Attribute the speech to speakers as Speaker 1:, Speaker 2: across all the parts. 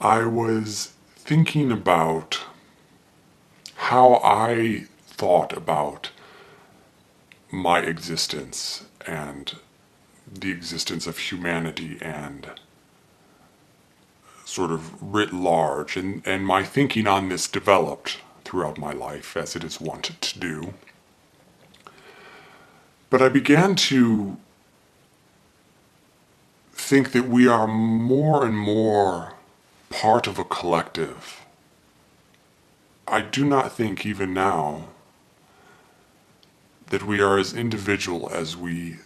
Speaker 1: I was thinking about how I thought about my existence and the existence of humanity and sort of writ large. And my thinking on this developed throughout my life, as it is wont to do. But I began to think that we are more and more part of a collective. I do not think, even now, that we are as individual as we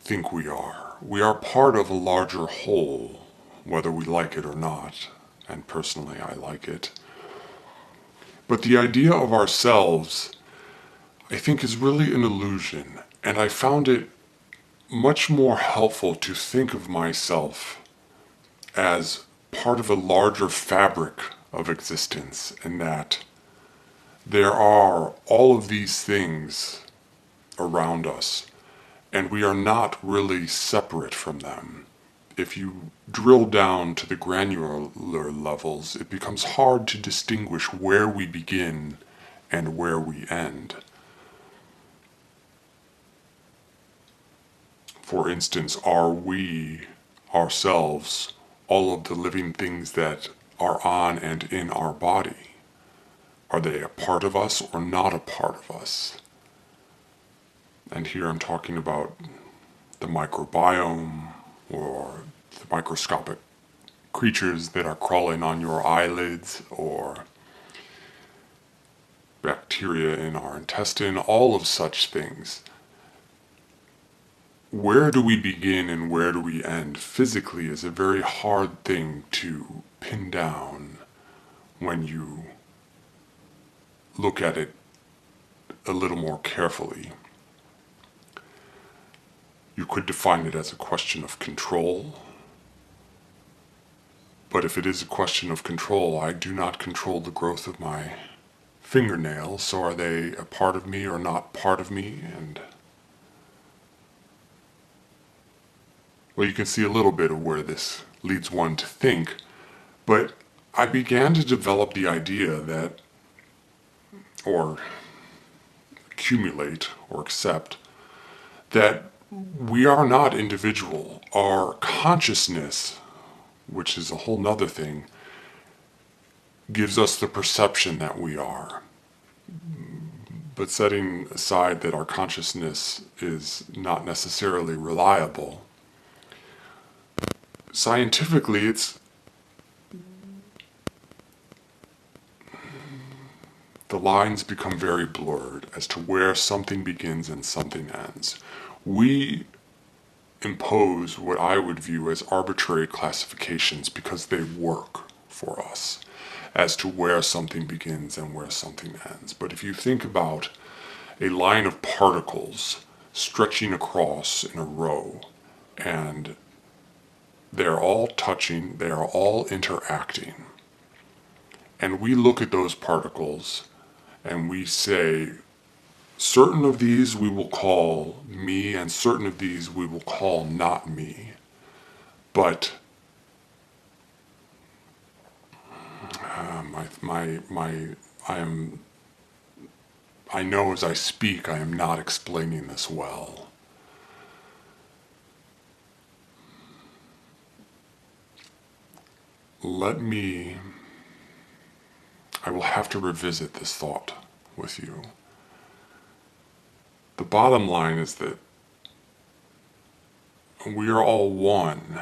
Speaker 1: think we are. We are part of a larger whole, whether we like it or not, and personally I like it. But the idea of ourselves, I think, is really an illusion, and I found it much more helpful to think of myself as part of a larger fabric of existence, and that there are all of these things around us, and we are not really separate from them. If you drill down to the granular levels, it becomes hard to distinguish where we begin and where we end. For instance, are we ourselves all of the living things that are on and in our body? Are they a part of us or not a part of us? And here I'm talking about the microbiome or the microscopic creatures that are crawling on your eyelids, or bacteria in our intestine, all of such things. Where do we begin and where do we end physically is a very hard thing to pin down when you look at it a little more carefully. You could define it as a question of control, but if it is a question of control, I do not control the growth of my fingernails, so are they a part of me or not part of me? And well, you can see a little bit of where this leads one to think, but I began to develop the idea that, or accumulate or accept, that we are not individual. Our consciousness, which is a whole nother thing, gives us the perception that we are. But setting aside that our consciousness is not necessarily reliable, scientifically the lines become very blurred as to where something begins and something ends. We impose what I would view as arbitrary classifications because they work for us as to where something begins and where something ends. But if you think about a line of particles stretching across in a row, and they're all touching, they are all interacting, and we look at those particles and we say, certain of these we will call me, and certain of these we will call not me. But I know as I speak, I am not explaining this well. I will have to revisit this thought with you. The bottom line is that we are all one.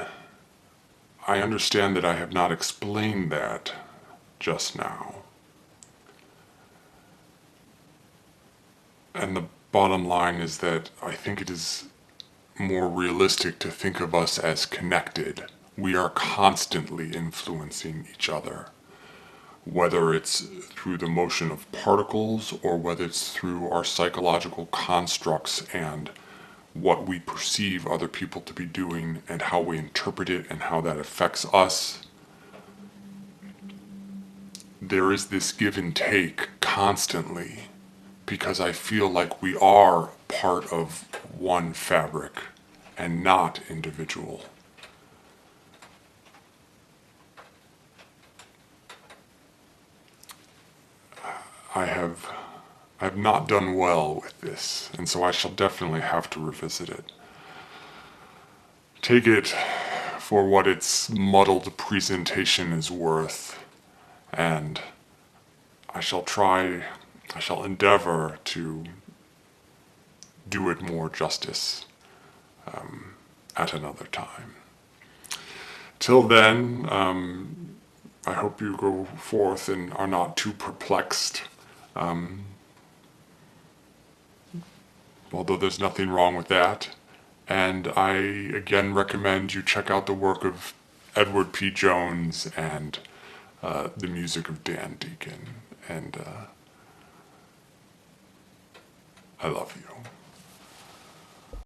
Speaker 1: I understand that I have not explained that just now. And the bottom line is that I think it is more realistic to think of us as connected. We are constantly influencing each other, whether it's through the motion of particles or whether it's through our psychological constructs and what we perceive other people to be doing and how we interpret it and how that affects us. There is this give and take constantly because I feel like we are part of one fabric and not individual. I have not done well with this, and so I shall definitely have to revisit it. Take it for what its muddled presentation is worth, and I shall endeavor to do it more justice at another time. Till then, I hope you go forth and are not too perplexed, although there's nothing wrong with that. And I again recommend you check out the work of Edward P. Jones and the music of Dan Deacon. And I love you.